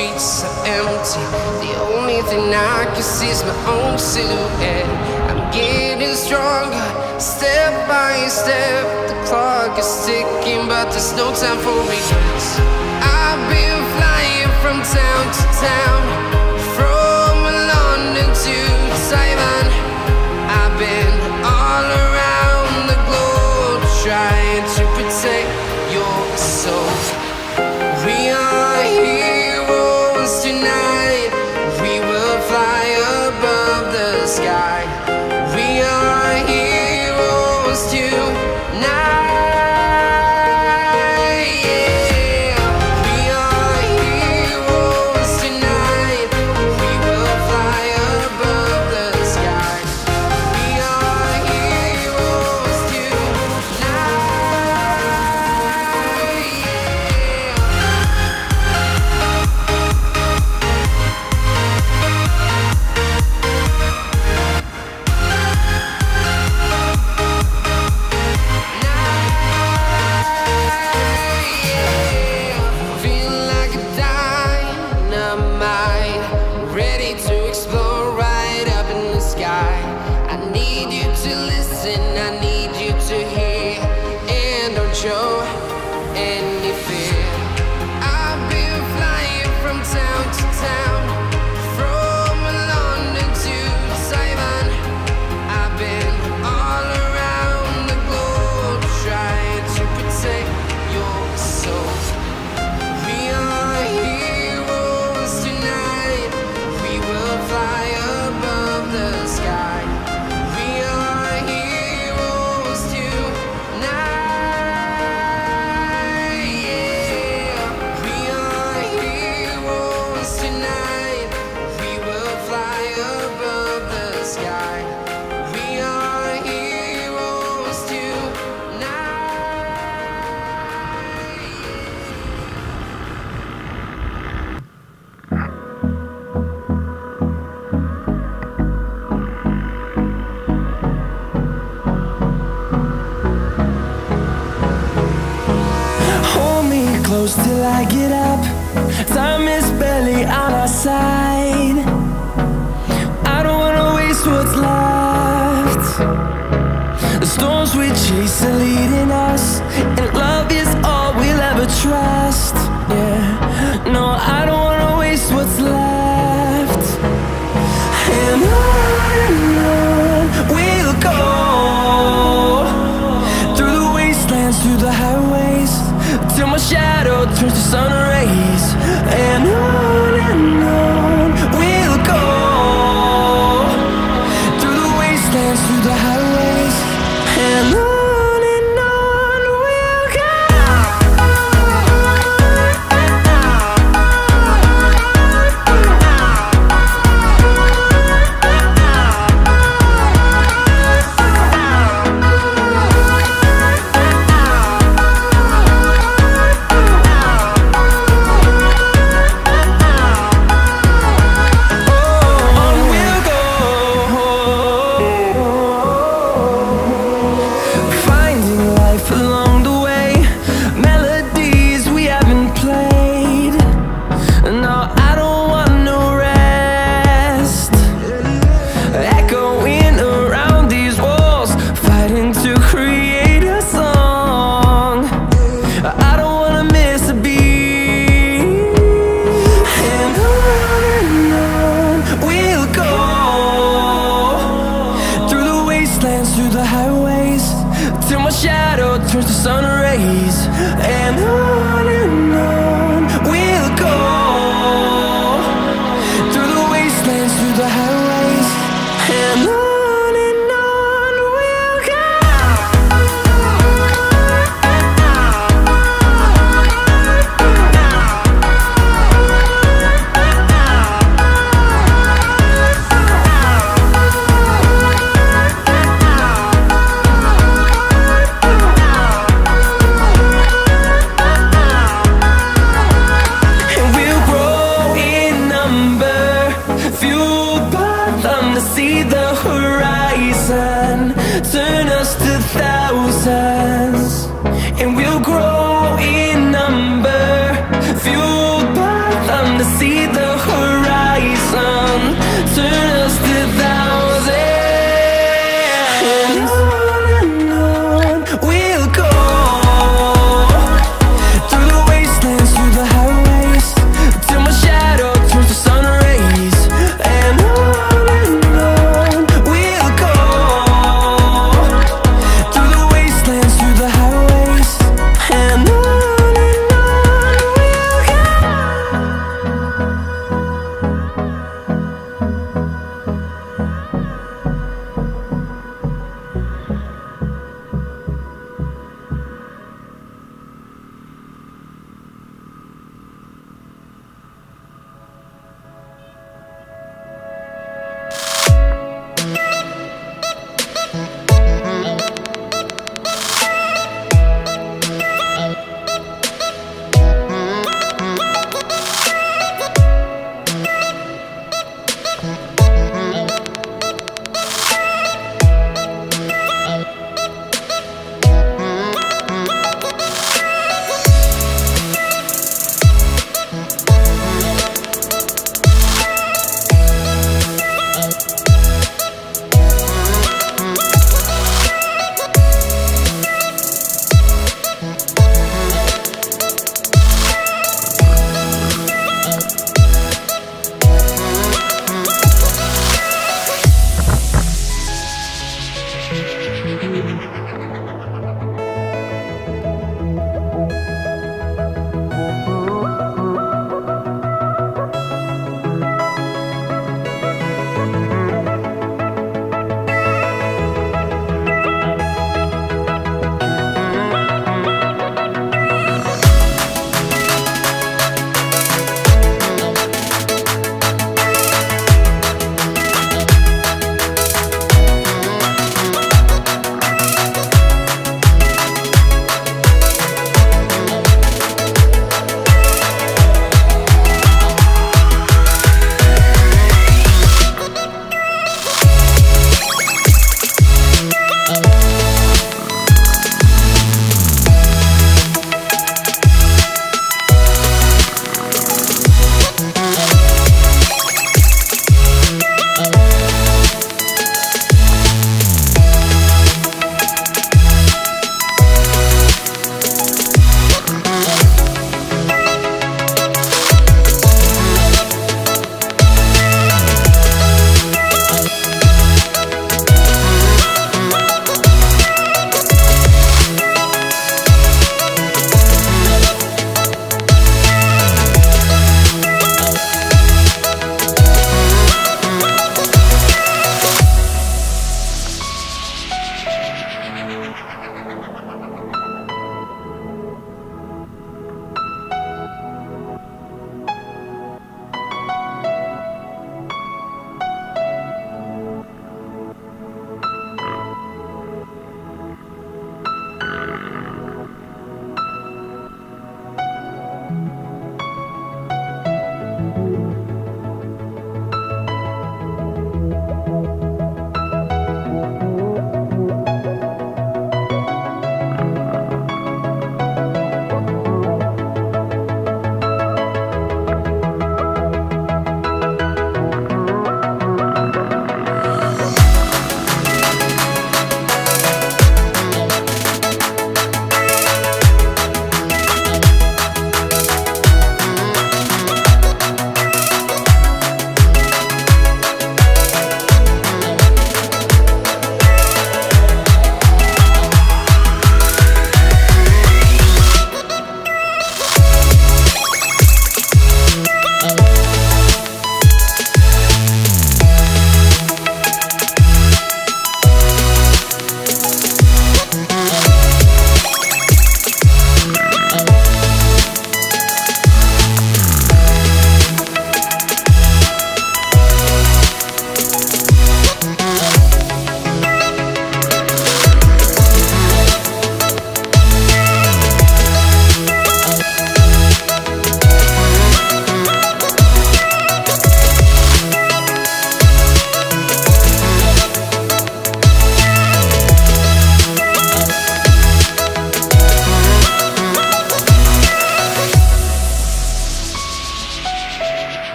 streets are empty. The only thing I can see is my own silhouette. I'm getting stronger, step by step. The clock is ticking, but there's no time for regrets. I've been flying from town to town, from London to Taiwan. I've been all around the globe, trying to protect your soul. We are heroes tonight. We will fly above the sky. We are heroes tonight. Show any fear. I've been flying from town to town, from London to Taiwan. I've been all around the globe, trying to protect your soul. We are heroes tonight. We will fly above the sky. We are heroes tonight. Close till I get up. Time is barely on our side. I don't wanna waste what's left. The storms we chase are leading us, and love is all we'll ever trust. Yeah, no, I don't wanna waste what's left. And on we'll go, through the wastelands, through the highways, till my shadow turns to sun